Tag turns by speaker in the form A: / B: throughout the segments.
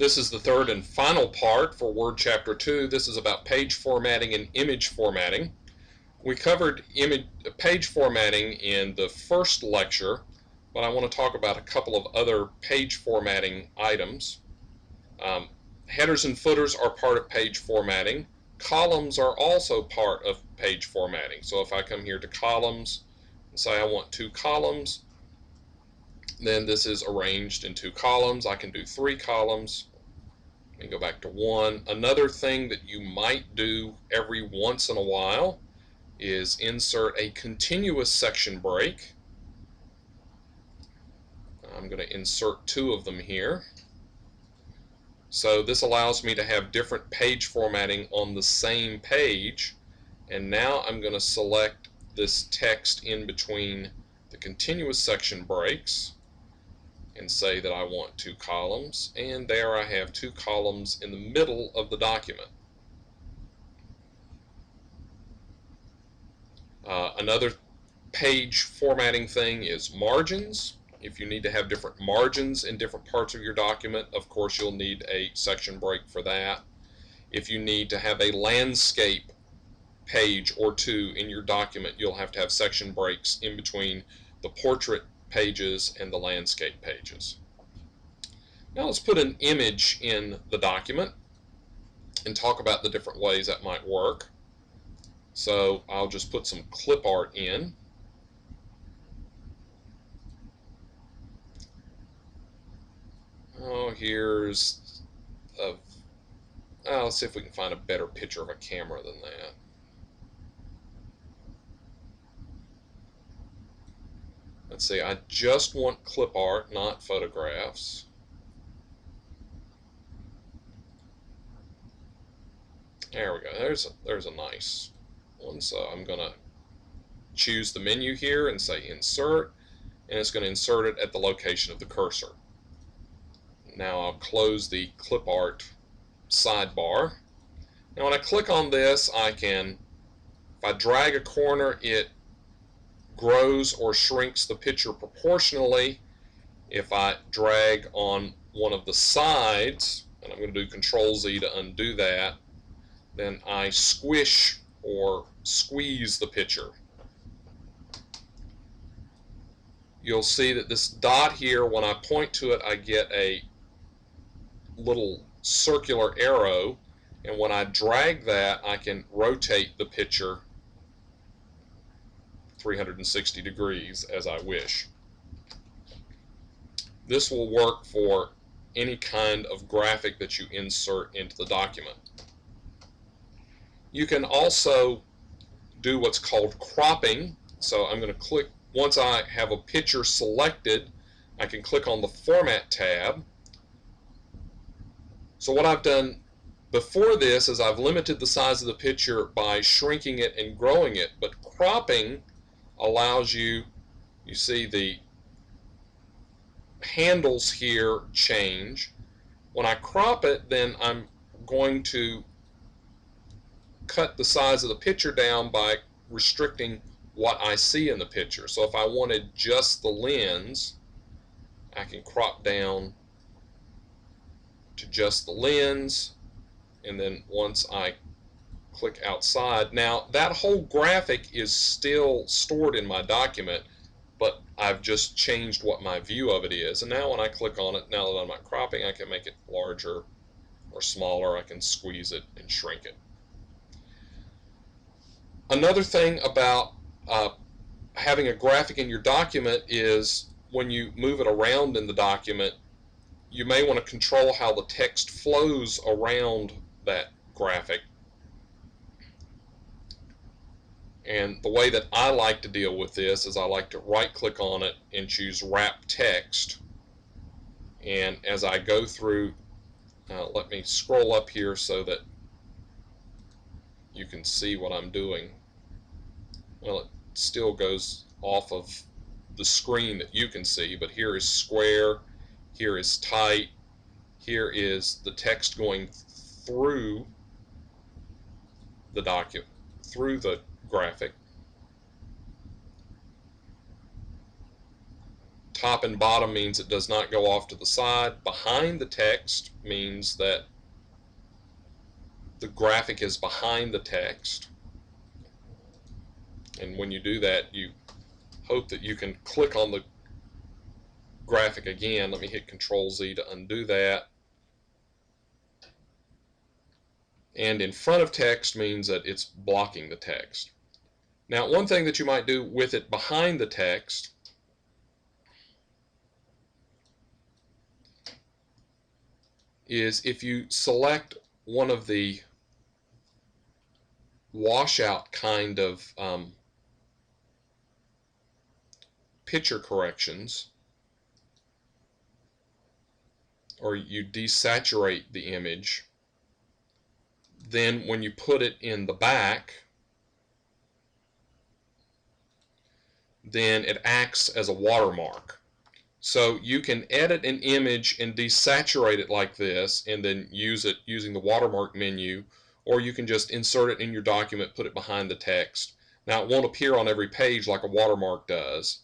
A: This is the third and final part for Word Chapter 2. This is about page formatting and image formatting. We covered page formatting in the first lecture, but I want to talk about a couple of other page formatting items. Headers and footers are part of page formatting. Columns are also part of page formatting. So if I come here to columns and say I want 2 columns, then this is arranged in 2 columns. I can do 3 columns. Let me go back to 1. Another thing that you might do every once in a while is insert a continuous section break. I'm going to insert 2 of them here. So this allows me to have different page formatting on the same page, and now I'm going to select this text in between the continuous section breaks and say that I want 2 columns, and there I have 2 columns in the middle of the document. Another page formatting thing is margins. If you need to have different margins in different parts of your document, of course you'll need a section break for that. If you need to have a landscape page or 2 in your document, you'll have to have section breaks in between the portrait pages and the landscape pages. Now let's put an image in the document and talk about the different ways that might work. So I'll just put some clip art in. Oh, here's a, let's see if we can find a better picture of a camera than that. Let's see, I just want clip art, not photographs. There we go. There's a nice one. So I'm going to choose the menu here and say insert, and it's going to insert it at the location of the cursor. Now I'll close the clip art sidebar. Now when I click on this, I can, if I drag a corner, it grows or shrinks the picture proportionally. If I drag on one of the sides, and I'm going to do Control Z to undo that, then I squish or squeeze the picture. You'll see that this dot here, when I point to it, I get a little circular arrow, and when I drag that, I can rotate the picture 360 degrees as I wish. This will work for any kind of graphic that you insert into the document. You can also do what's called cropping. So I'm going to click, once I have a picture selected, I can click on the Format tab. So what I've done before this is I've limited the size of the picture by shrinking it and growing it, but cropping allows you, you see the handles here change. When I crop it, then I'm going to cut the size of the picture down by restricting what I see in the picture. So if I wanted just the lens, I can crop down to just the lens, and then once I click outside, now that whole graphic is still stored in my document, but I've just changed what my view of it is. And now when I click on it, now that I'm not cropping, I can make it larger or smaller. I can squeeze it and shrink it. Another thing about having a graphic in your document is when you move it around in the document, you may want to control how the text flows around that graphic. And the way that I like to deal with this is I like to right-click on it and choose Wrap Text. And as I go through, let me scroll up here so that you can see what I'm doing. Well, it still goes off of the screen that you can see, but here is square, here is tight, here is the text going through the document, through the graphic. Top and bottom means it does not go off to the side. Behind the text means that the graphic is behind the text. And when you do that, you hope that you can click on the graphic again. Let me hit Control-Z to undo that. And in front of text means that it's blocking the text. Now, one thing that you might do with it behind the text is if you select one of the washout kind of picture corrections, or you desaturate the image, then when you put it in the back, then it acts as a watermark. So you can edit an image and desaturate it like this and then use it using the watermark menu, or you can just insert it in your document, put it behind the text. Now, it won't appear on every page like a watermark does.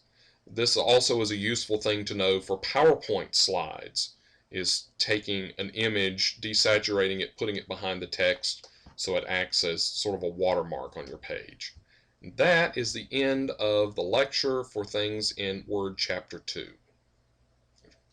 A: This also is a useful thing to know for PowerPoint slides, is taking an image, desaturating it, putting it behind the text so it acts as sort of a watermark on your page. And that is the end of the lecture for things in Word Chapter 2.